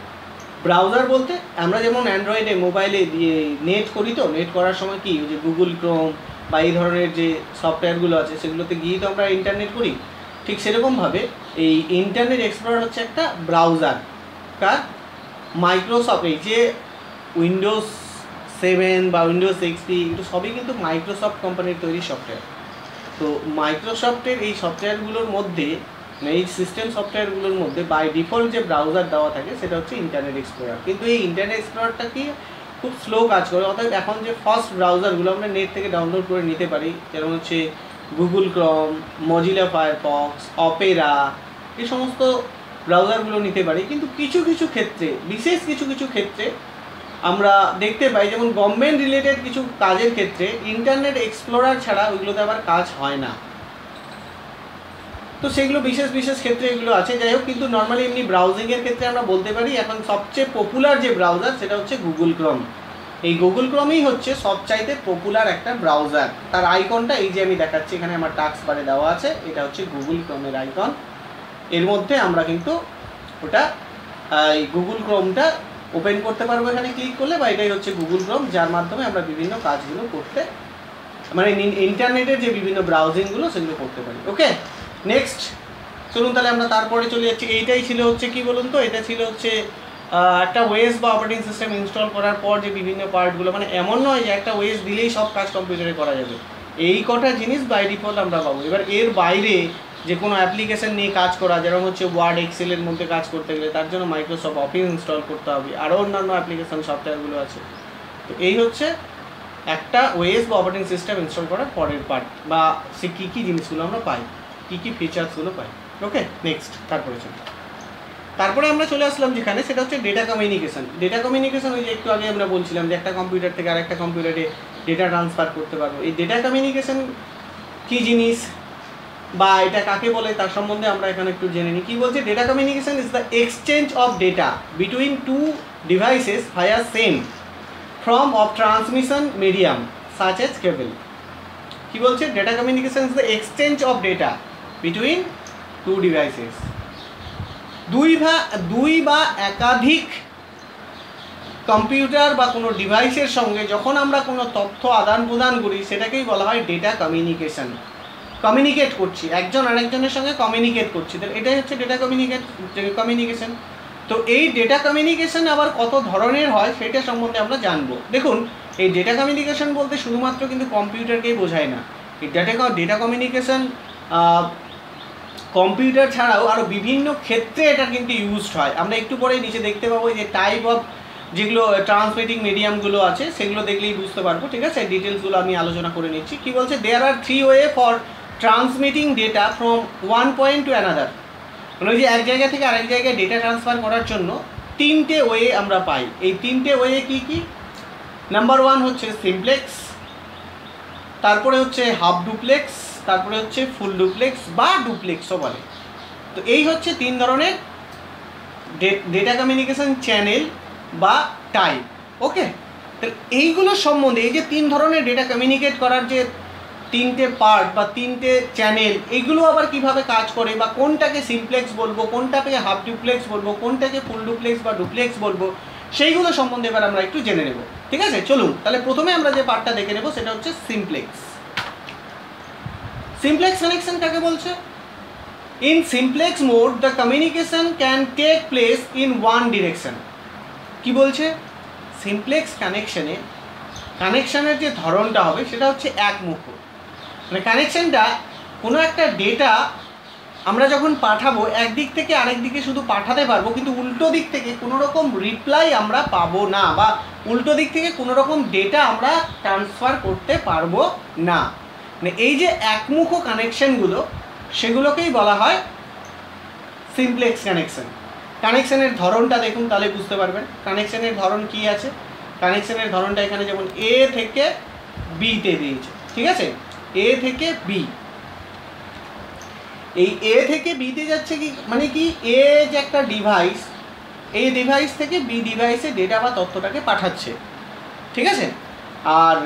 ব্রাউজার বলতে আমরা যেমন অ্যান্ড্রয়েডে মোবাইলে দিয়ে নেট করি, তো নেট করার সময় কি ওই যে গুগল ক্রোম বা এই ধরনের যে সফটওয়্যারগুলো আছে সেগুলোতে গিয়ে তো আমরা ইন্টারনেট করি, ঠিক সেরকমভাবে এই ইন্টারনেট এক্সপ্লোরার হচ্ছে একটা ব্রাউজার। কার, মাইক্রোসফট। এই যে উইন্ডোজ 7 বা উইন্ডোজ এক্সপি এগুলো সবই কিন্তু মাইক্রোসফট কোম্পানির তৈরি সফটওয়্যার। তো মাইক্রোসফটের এই সফটওয়্যারগুলোর মধ্যে, এই সিস্টেম সফটওয়্যারগুলোর মধ্যে বাই ডিফল্ট যে ব্রাউজার দেওয়া থাকে সেটা হচ্ছে ইন্টারনেট এক্সপ্লোরার। কিন্তু এই ইন্টারনেট এক্সপ্লোরারটা কি খুব স্লো কাজ করে। অর্থাৎ এখন যে ফার্স্ট ব্রাউজারগুলো আমরা নেট থেকে ডাউনলোড করে নিতে পারি, যেমন হচ্ছে Google Chrome, Mozilla Firefox, Opera, এই সমস্ত ব্রাউজারগুলো নিতে পারি। কিন্তু কিছু কিছু ক্ষেত্রে, বিশেষ কিছু কিছু ক্ষেত্রে আমরা দেখতে পাই, যেমন গভর্নমেন্ট রিলেটেড কিছু কাজের ক্ষেত্রে ইন্টারনেট এক্সপ্লোরার ছাড়া ওইগুলোতে আবার কাজ হয় না। তো সেগুলো বিশেষ বিশেষ ক্ষেত্রে এগুলো আছে। যাই হোক, কিন্তু নর্মালি এমনি ব্রাউজিংয়ের ক্ষেত্রে আমরা বলতে পারি এখন সবচেয়ে পপুলার যে ব্রাউজার সেটা হচ্ছে গুগল ক্রোম। এই গুগল ক্রোমই হচ্ছে সবচাইতে পপুলার একটা ব্রাউজার। তার আইকনটা এই যে আমি দেখাচ্ছি এখানে আমার টাস্ক বারে দেওয়া আছে, এটা হচ্ছে গুগল ক্রোমের আইকন। এর মধ্যে আমরা কিন্তু ওটা এই গুগল ক্রোমটা ওপেন করতে পারবো এখানে ক্লিক করলে, বা এটাই হচ্ছে গুগল ক্রোম, যার মাধ্যমে আমরা বিভিন্ন কাজগুলো করতে, মানে ইন্টারনেটের যে বিভিন্ন ব্রাউজিংগুলো সেগুলো করতে পারি। ওকে, নেক্সট চলুন তাহলে আমরা তারপরে চলে যাচ্ছি। এইটাই ছিল হচ্ছে কি বলুন তো, এটা ছিল হচ্ছে একটা ওএস বা অপারেটিং সিস্টেম ইনস্টল করার পর যে বিভিন্ন পার্টগুলো, মানে এমন নয় যে একটা ওএস দিলেই সব কাজ কম্পিউটারে করা যাবে। এই কটা জিনিস বাই ডিফল্ট আমরা পাবো। এবার এর বাইরে যে কোনো অ্যাপ্লিকেশন নিয়ে কাজ করা, যেরকম হচ্ছে ওয়ার্ড, এক্সেলের মধ্যে কাজ করতে গেলে তার জন্য মাইক্রোসফট অফিস ইনস্টল করতে হবে, আরও অন্যান্য অ্যাপ্লিকেশন সফটওয়্যারগুলো আছে। তো এই হচ্ছে একটা ওএস বা অপারেটিং সিস্টেম ইনস্টল করার পরের পার্ট, বা সে কী কী জিনিসগুলো আমরা পাই, কী কী ফিচার্সগুলো পাই। ওকে, নেক্সট তারপরে আমরা চলে আসলাম যেখানে, সেটা হচ্ছে ডেটা কমিউনিকেশন। ডেটা কমিউনিকেশন ওই যে একটু আগে আমরা বলছিলাম যে একটা কম্পিউটার থেকে আরেকটা কম্পিউটারে ডেটা ট্রান্সফার করতে পারবো। এই ডেটা কমিউনিকেশন কী জিনিস বা এটা কাকে বলে তার সম্বন্ধে আমরা এখানে একটু জেনে নিই। কী বলছে, data communication is the exchange of data between two devices via same form of transmission medium such as cable. কি বলছে data communication is the exchange of data between two devices. দুই বা একাধিক কম্পিউটার বা কোনো ডিভাইসের সঙ্গে যখন আমরা কোনো তথ্য আদান প্রদান করি সেটাকেই বলা হয় ডেটা কমিউনিকেশন। কমিউনিকেট করছি, একজন আরেকজনের সঙ্গে কমিউনিকেট করছি, তো এটাই হচ্ছে ডেটা কমিউনিকেশন। তো এই ডেটা কমিউনিকেশন আবার কত ধরনের হয় সেটা সম্বন্ধে আমরা জানবো। দেখুন, এই ডেটা কমিউনিকেশন বলতে শুধুমাত্র কিন্তু কম্পিউটারকেই বোঝায় না। এই ডেটা কমিউনিকেশন কম্পিউটার ছাড়াও আরও বিভিন্ন ক্ষেত্রে এটা কিন্তু ইউজড হয়। আমরা একটু পরেই নিচে দেখতে পাবো যে টাইপ অফ যেগুলো ট্রান্সমিটিং মিডিয়ামগুলো আছে সেগুলো দেখলেই বুঝতে পারবো, ঠিক আছে। ডিটেলসগুলো আমি আলোচনা করে নিচ্ছি। কি বলছে, দেয়ার আর 3 way for transmitting data from one point to another. মানে ওই যে এক জায়গা থেকে আরেক জায়গায় ডেটা ট্রান্সফার করার জন্য 3টে ওয়ে আমরা পাই। এই 3টে ওয়ে কী কী? নাম্বার 1 হচ্ছে সিমপ্লেক্স, তারপরে হচ্ছে হাফ ডুপ্লেক্স, তারপরে হচ্ছে ফুল ডুপ্লেক্স বা ডুপ্লেক্সও বলে। তো এই হচ্ছে 3 ধরনের ডেটা কমিউনিকেশন চ্যানেল বা টাইপ। ওকে, তো এইগুলো সম্বন্ধে, এই যে 3 ধরনের ডেটা কমিউনিকেট করার যে 3টে পার্ট বা 3টে চ্যানেল, এইগুলো আবার কিভাবে কাজ করে বা কোনটাকে সিমপ্লেক্স বলবো, কোনটাকে হাফ ডুপ্লেক্স বলবো, কোনটাকে ফুল ডুপ্লেক্স বা ডুপ্লেক্স বলবো, সেইগুলো সম্বন্ধে এবার আমরা একটু জেনে নেব, ঠিক আছে। চলুন তাহলে প্রথমে আমরা যে পার্টটা দেখে নেব সেটা হচ্ছে সিমপ্লেক্স। সিমপ্লেক্স কানেকশন কাকে বলছে? In simplex mode the communication can take place in one direction. কি বলছে? সিমপ্লেক্স কানেকশনের যে ধরনটা হবে সেটা হচ্ছে একমুখ। মানে কানেকশনটা কোনো একটা ডেটা আমরা যখন পাঠাবো একদিক থেকে আরেক দিকে শুধু পাঠাতে পারবো, কিন্তু উল্টো দিক থেকে কোনো রকম রিপ্লাই আমরা পাবো না, বা উল্টো দিক থেকে কোনো রকম ডেটা আমরা ট্রান্সফার করতে পারবো না। মানে এই যে একমুখ কানেকশনগুলো সেগুলোকেই বলা হয় সিমপ্লেক্স কানেকশন। কানেকশনের ধরনটা দেখুন তাহলে বুঝতে পারবেন কানেকশনের ধরন কি আছে। কানেকশনের ধরনটা এখানে যেমন এ থেকে বিতে দিয়েছে, ঠিক আছে, এ থেকে বি। এই এ থেকে বিতে যাচ্ছে কি মানে কি, এ যে একটা ডিভাইস, এই ডিভাইস থেকে বি ডিভাইসে ডেটা বা তথ্যটাকে পাঠাচ্ছে, ঠিক আছে। আর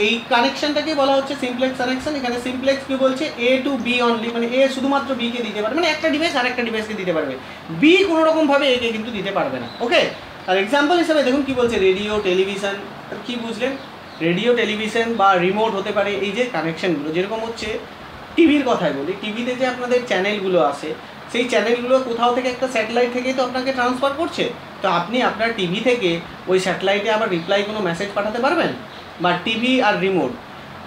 এই কানেকশনটাকে বলা হচ্ছে সিমপ্লেক্স কানেকশন। এখানে সিমপ্লেক্স কি বলছে, এ টু বি অনলি, মানে এ শুধুমাত্র বিকে দিতে পারবে, মানে একটা ডিভাইস আর একটা ডিভাইসকে দিতে পারবে, বি কোনো রকমভাবে একে কিন্তু দিতে পারবে না। ওকে, আর এক্সাম্পল হিসাবে দেখুন কি বলছে, রেডিও টেলিভিশন। কি বুঝলেন? রেডিও টেলিভিশন বা রিমোট হতে পারে এই যে কানেকশনগুলো। যেরকম হচ্ছে টিভির কথাই বলি, টিভিতে যে আপনাদের চ্যানেলগুলো আসে সেই চ্যানেলগুলো কোথাও থেকে একটা স্যাটেলাইট থেকেই তো আপনাকে ট্রান্সফার করছে। তো আপনি আপনার টিভি থেকে ওই স্যাটেলাইটে আবার রিপ্লাই কোনো মেসেজ পাঠাতে পারবেন। বা টিভি আর রিমোট,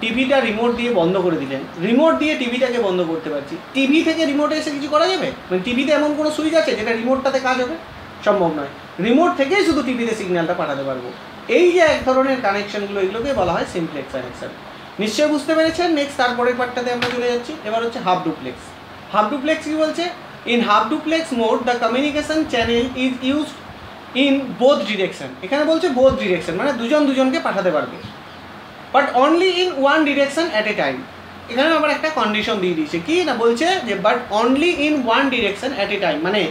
টিভিটা রিমোট দিয়ে বন্ধ করে দিলেন, রিমোট দিয়ে টিভিটাকে বন্ধ করতে পারছি, টিভি থেকে রিমোটে এসে কিছু করা যাবে? মানে টিভিতে এমন কোনো সুইচ আছে যেটা রিমোটটাতে কাজ হবে? সম্ভব নয়। রিমোট থেকেই শুধু টিভিতে সিগন্যালটা পাঠাতে পারবো। এই যে এক ধরনের কানেকশনগুলো, এগুলোকে বলা হয় সিমপ্লেক্স কানেকশন। নিশ্চয়ই বুঝতে পেরেছেন। নেক্সট তারপরের পার্টটাতে আমরা চলে যাচ্ছি। এবার হচ্ছে হাফ ডুপ্লেক্স। হাফ ডুপ্লেক্স কি বলছে, in half duplex mode the communication channel is used in both direction. এখানে বলছে বোথ ডিরেকশন, মানে দুজনকে পাঠাতে পারবে, but only in one direction at a time. এখানে আবার একটা কন্ডিশন দিয়ে দিয়েছে, কি না বলছে যে but only in one direction at a time, মানে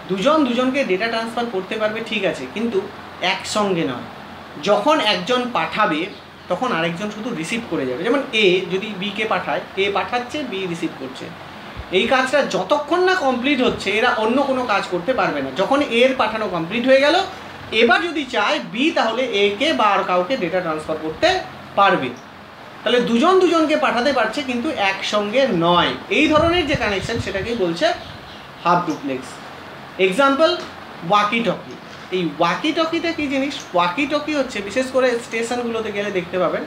দুজনকে ডেটা ট্রান্সফার করতে পারবে, ঠিক আছে, কিন্তু একসঙ্গে নয়। যখন একজন পাঠাবে তখন আরেকজন শুধু রিসিভ করে যাবে। যেমন এ যদি বিকে পাঠায়, এ পাঠাচ্ছে, বি রিসিভ করছে। এই কাজটা যতক্ষণ না কমপ্লিট হচ্ছে এরা অন্য কোনো কাজ করতে পারবে না। যখন এর পাঠানো কমপ্লিট হয়ে গেল, এবার যদি চায় বি, তাহলে একে বা আর কাউকে ডেটা ট্রান্সফার করতে পারবে। তাহলে দুজনকে পাঠাতে পারছে কিন্তু একসঙ্গে নয়। এই ধরনের যে কানেকশন সেটাকেই বলছে half duplex. Example, walkie talkie. এই ওয়াকি টকিটা কী জিনিস? ওয়াকি টকি হচ্ছে, বিশেষ করে স্টেশনগুলোতে গেলে দেখতে পাবেন,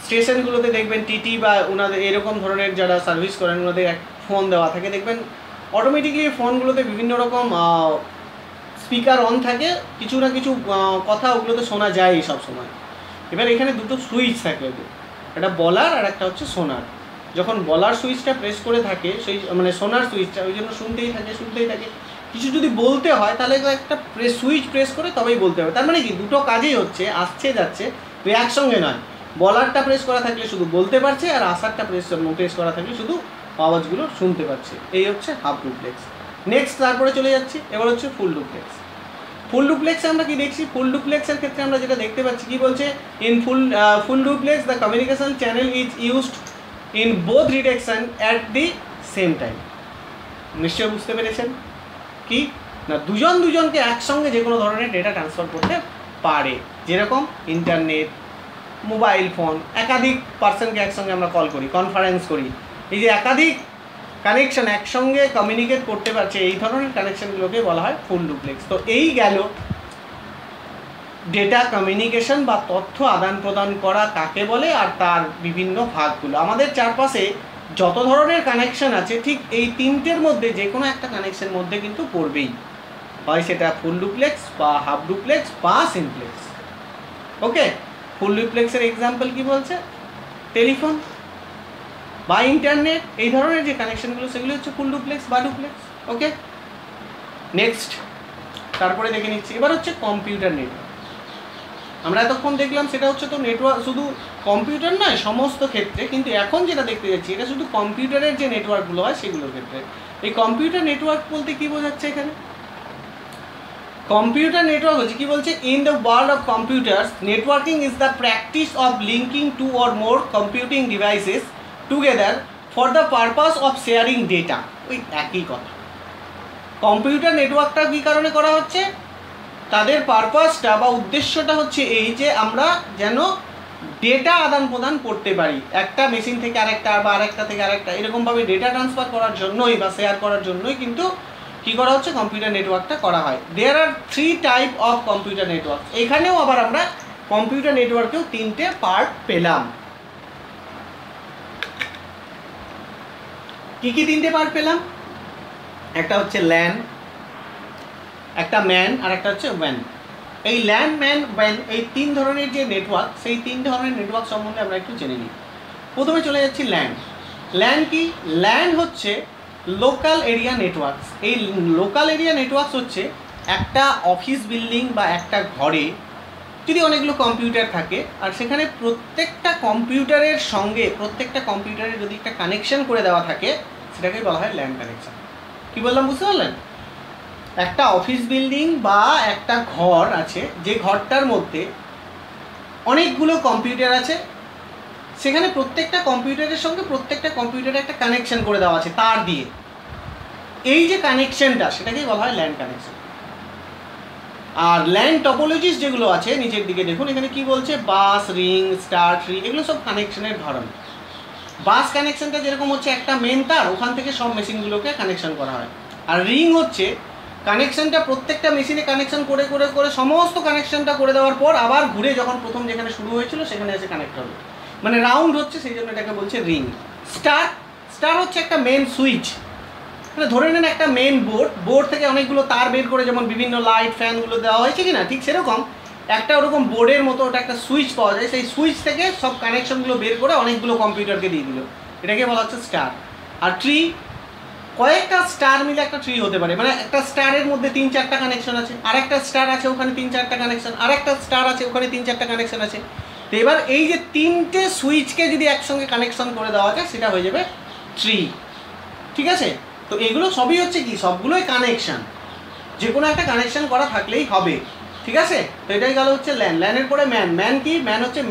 স্টেশনগুলোতে দেখবেন টিটি বা ওনাদের এরকম ধরনের যারা সার্ভিস করেন ওনাদের এক ফোন দেওয়া থাকে, দেখবেন অটোমেটিকলি ফোনগুলোতে বিভিন্ন রকম স্পিকার অন থাকে, কিছু না কিছু কথা ওগুলোতে শোনা যায় সব সময়। এবার এখানে দুটো সুইচ থাকে, একটা বলার আর একটা হচ্ছে শোনার। যখন বলার সুইচটা প্রেস করে থাকে, সেই মানে শোনার সুইচটা ওই জন্য শুনতেই থাকে। কিছু যদি বলতে হয় তাহলে একটা সুইচ প্রেস করে তবেই বলতে হবে। তার মানে কি, দুটো কাজেই হচ্ছে, আসছে যাচ্ছে, তো একসঙ্গে নয়। বলারটা প্রেস করা থাকলে শুধু বলতে পারছে, আর আসারটা প্রেস করা থাকলে শুধু আওয়াজগুলো শুনতে পাচ্ছে। এই হচ্ছে হাফ ডুপ্লেক্স। নেক্সট তারপরে চলে যাচ্ছি, এবার হচ্ছে ফুল ডুপ্লেক্স। ফুল ডুপ্লেক্সে আমরা কি দেখছি, ফুল ডুপ্লেক্সের ক্ষেত্রে আমরা যেটা দেখতে পাচ্ছি কি বলছে, in full duplex the communication channel is used in both direction at the same time. নিশ্চয়ই বুঝতে পেরেছেন কি না, দুজনকে একসঙ্গে যে কোনো ধরনের ডেটা ট্রান্সফার করতে পারে, যেরকম ইন্টারনেট, মোবাইল ফোন, একাধিক পার্সনকে একসঙ্গে আমরা কল করি, কনফারেন্স করি, এই যে একাধিক কানেকশন একসঙ্গে কমিউনিকেট করতে পারছে, এই ধরনের কানেকশনগুলোকে বলা হয় ফুল ডুপ্লেক্স। তো এই গেল ডেটা কমিউনিকেশন বা তথ্য আদান প্রদান করা কাকে বলে আর তার বিভিন্ন ভাগগুলো। আমাদের চারপাশে যত ধরনের কানেকশন আছে ঠিক এই তিনটের মধ্যে যে কোনো একটা কানেকশনের মধ্যে কিন্তু পড়বেই, হয় সেটা ফুল ডুপ্লেক্স বা হাফ ডুপ্লেক্স বা সিমপ্লেক্স। ওকে, ফুল ডুপ্লেক্সের এক্সাম্পল কি বলছে, টেলিফোন বা ইন্টারনেট, এই ধরনের যে কানেকশনগুলো সেগুলো হচ্ছে ফুল ডুপ্লেক্স বা ডুপ্লেক্স। ওকে, নেক্সট তারপরে দেখে নিচ্ছি, এবার হচ্ছে কম্পিউটার নেটওয়ার্ক। আমরা এতক্ষণ দেখলাম সেটা হচ্ছে তো নেটওয়ার্ক, শুধু কম্পিউটার নয় সমস্ত ক্ষেত্রে, কিন্তু এখন যেটা দেখতে যাচ্ছি এটা শুধু কম্পিউটারের যে নেটওয়ার্কগুলো হয় সেগুলোর ক্ষেত্রে। এই কম্পিউটার নেটওয়ার্ক বলতে কি বোঝাচ্ছে এখানে, কম্পিউটার নেটওয়ার্ক হচ্ছে কি বলছে, in the world of computers networking is the practice of linking two or more computing devices together for the purpose of sharing data. ওই একই কথা, কম্পিউটার নেটওয়ার্কটা কী কারণে করা হচ্ছে, তাদের পারপাসটা বা উদ্দেশ্যটা হচ্ছে এই যে আমরা যেন ডেটা আদান প্রদান করতে পারি, একটা মেশিন থেকে আরেকটা বা আরেকটা থেকে আরেকটা, এরকমভাবে ডেটা ট্রান্সফার করার জন্যই বা শেয়ার করার জন্যই কিন্তু কী করা হচ্ছে, কম্পিউটার নেটওয়ার্কটা করা হয়। দেয়ার আর 3 টাইপ অফ কম্পিউটার নেটওয়ার্ক। এখানেও আবার আমরা কম্পিউটার নেটওয়ার্কেও 3টে পার্ট পেলাম। কি কি 3টে পার্ট পেলাম, একটা হচ্ছে ল্যান, একটা ম্যান আর একটা হচ্ছে ওয়্যান। এই ল্যান, ম্যান, ওয়্যান এই 3 ধরনের যে নেটওয়ার্ক, সেই 3 ধরনের নেটওয়ার্ক সম্বন্ধে আমরা একটু জেনে নিই। প্রথমে চলে যাচ্ছি ল্যান। ল্যান কি, ল্যান হচ্ছে লোকাল এরিয়া নেটওয়ার্কস। এই লোকাল এরিয়া নেটওয়ার্কস হচ্ছে একটা অফিস বিল্ডিং বা একটা ঘরে যদি অনেকগুলো কম্পিউটার থাকে আর সেখানে প্রত্যেকটা কম্পিউটারের সঙ্গে প্রত্যেকটা কম্পিউটারের যদি একটা কানেকশন করে দেওয়া থাকে সেটাকেই বলা হয় ল্যান কানেকশন। কি বললাম বুঝতে পারলেন, একটা অফিস বিল্ডিং বা একটা ঘর আছে, যে ঘরটার মধ্যে অনেকগুলো কম্পিউটার আছে, সেখানে প্রত্যেকটা কম্পিউটারের সঙ্গে প্রত্যেকটা কম্পিউটারে একটা কানেকশন করে দেওয়া আছে তার দিয়ে, এই যে কানেকশনটা সেটাকেই বলা হয় ল্যান কানেকশন। আর ল্যান টপোলজিস যেগুলো আছে নিচের দিকে দেখুন, এখানে কি বলছে, বাস, রিং, স্টার, ট্রি, এগুলো সব কানেকশনের ধরন। বাস কানেকশনটা যেরকম হচ্ছে একটা মেন তার, ওখান থেকে সব মেশিনগুলোকে কানেকশন করা হয়। আর রিং হচ্ছে কানেকশনটা প্রত্যেকটা মেশিনে কানেকশন করে করে করে সমস্ত কানেকশনটা করে দেওয়ার পর আবার ঘুরে যখন প্রথম যেখানে শুরু হয়েছিল সেখানে এসে কানেক্ট হবে, মানে রাউন্ড হচ্ছে, সেই জন্য এটাকে বলছে রিং। স্টার, স্টার হচ্ছে একটা মেন সুইচ, মানে ধরে নেন একটা মেন বোর্ড থেকে অনেকগুলো তার বের করে যেমন বিভিন্ন লাইট ফ্যানগুলো দেওয়া হয়েছে কি না, ঠিক সেরকম একটা ওরকম বোর্ডের মতো ওটা একটা সুইচ পাওয়া যায়, সেই সুইচ থেকে সব কানেকশনগুলো বের করে অনেকগুলো কম্পিউটারকে দিয়ে দিল, এটাকে বলা হচ্ছে স্টার। আর ট্রি, কয়েকটা স্টার মিলে একটা ট্রি হতে পারে, মানে একটা স্টারের মধ্যে 3-4টা কানেকশন আছে, আরেকটা স্টার আছে ওখানে 3-4টা কানেকশন, আরেকটা স্টার আছে ওখানে 3-4টা কানেকশন আছে। তো এবার এই যে 3টে সুইচকে যদি একসঙ্গে কানেকশন করে দেওয়া যায় সেটা হয়ে যাবে ট্রি। ঠিক আছে, তো এগুলো সবই হচ্ছে কি, সবগুলোই কানেকশন, যে কোনো একটা কানেকশন করা থাকলেই হবে। ঠিক আছে, তো এটাই গেল হচ্ছে ল্যান। ল্যানের পরে ম্যান। ম্যান কি, ম্যান হচ্ছে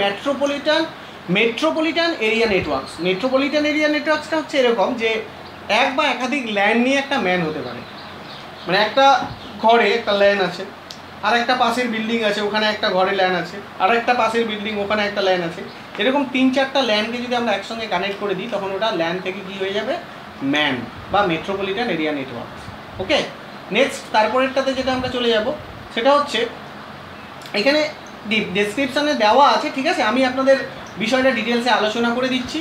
metropolitan area networks. Metropolitan area নেটওয়ার্কসটা হচ্ছে এরকম যে এক বা একাধিক ল্যান নিয়ে একটা ম্যান হতে পারে, মানে একটা ঘরে একটা ল্যান আছে, আর একটা পাশের বিল্ডিং আছে ওখানে একটা ঘরে ল্যান আছে, আর একটা পাশের বিল্ডিং ওখানে একটা ল্যান আছে, এরকম 3-4টা ল্যানকে যদি আমরা একসঙ্গে কানেক্ট করে দিই তখন ওটা ল্যান থেকে কী হয়ে যাবে, ম্যান বা মেট্রোপলিটন এরিয়া নেটওয়ার্ক। ওকে, নেক্সট তারপরেরটাতে যেটা আমরা চলে যাব সেটা হচ্ছে, এখানে ডেসক্রিপশানে দেওয়া আছে, ঠিক আছে, আমি আপনাদের বিষয়টা ডিটেলসে আলোচনা করে দিচ্ছি।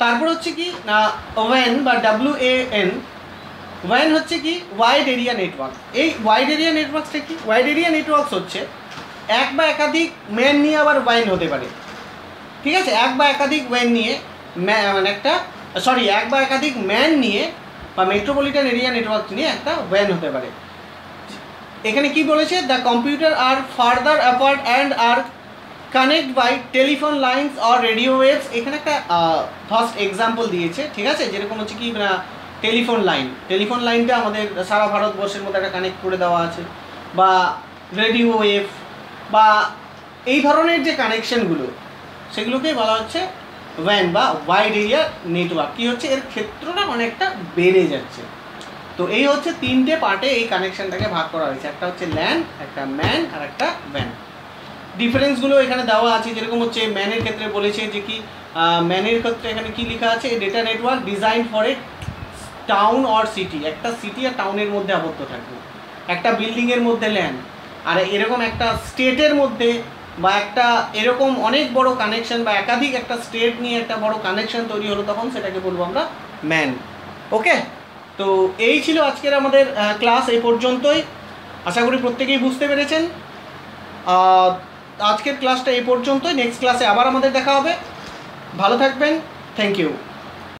তারপর হচ্ছে কি না, ওয়ান বা WAN, ওয়ান হচ্ছে কি ওয়াইড এরিয়া নেটওয়ার্ক। এই ওয়াইড এরিয়া নেটওয়ার্কসটা কি, ওয়াইড এরিয়া নেটওয়ার্কস হচ্ছে এক বা একাধিক ম্যান নিয়ে আবার ওয়ান হতে পারে। ঠিক আছে, এক বা একাধিক ওয়ান নিয়ে মানে এক বা একাধিক ম্যান নিয়ে বা মেট্রোপলিটন এরিয়া নেটওয়ার্ক নিয়ে একটা ওয়ান হতে পারে। এখানে কি বলেছে, the computer are further apart and are connect by telephone lines or radio waves. এখানে একটা ফার্স্ট এক্সাম্পল দিয়েছে, ঠিক আছে, যেরকম হচ্ছে কি টেলিফোন লাইনটা আমাদের সারা ভারতবর্ষের মধ্যে একটা কানেক্ট করে দেওয়া আছে, বা রেডিও ওয়েভ বা এই ধরনের যে কানেকশনগুলো সেগুলোকেই বলা হচ্ছে ওয়ান বা ওয়াইড এরিয়া নেটওয়ার্ক। কী হচ্ছে, এর ক্ষেত্রটা অনেকটা বেড়ে যাচ্ছে। তো এই হচ্ছে তিনটে পার্টে এই কানেকশনটাকে ভাগ করা হয়েছে, একটা হচ্ছে ল্যান, একটা ম্যান আর একটা ভ্যান। ডিফারেন্সগুলো এখানে দেওয়া আছে, যেরকম হচ্ছে ম্যানের ক্ষেত্রে বলেছে যে কি ম্যানের ক্ষেত্রে এখানে কি লেখা আছে, data network design for a town or city, একটা সিটি আর টাউনের মধ্যে আবদ্ধ থাকবে, একটা বিল্ডিংয়ের মধ্যে ল্যান, আর এরকম একটা স্টেটের মধ্যে বা একটা এরকম অনেক বড় কানেকশন বা একাধিক একটা স্টেট নিয়ে একটা বড় কানেকশন তৈরি হলো, তখন সেটাকে বলবো আমরা ম্যান। ওকে, তো এই ছিল আজকের আমাদের ক্লাস, এই পর্যন্তই। আশা করি প্রত্যেকেই বুঝতে পেরেছেন। আজকের ক্লাসটা এই পর্যন্তই, নেক্সট ক্লাসে আবার আমাদের দেখা হবে। ভালো থাকবেন, থ্যাংক ইউ।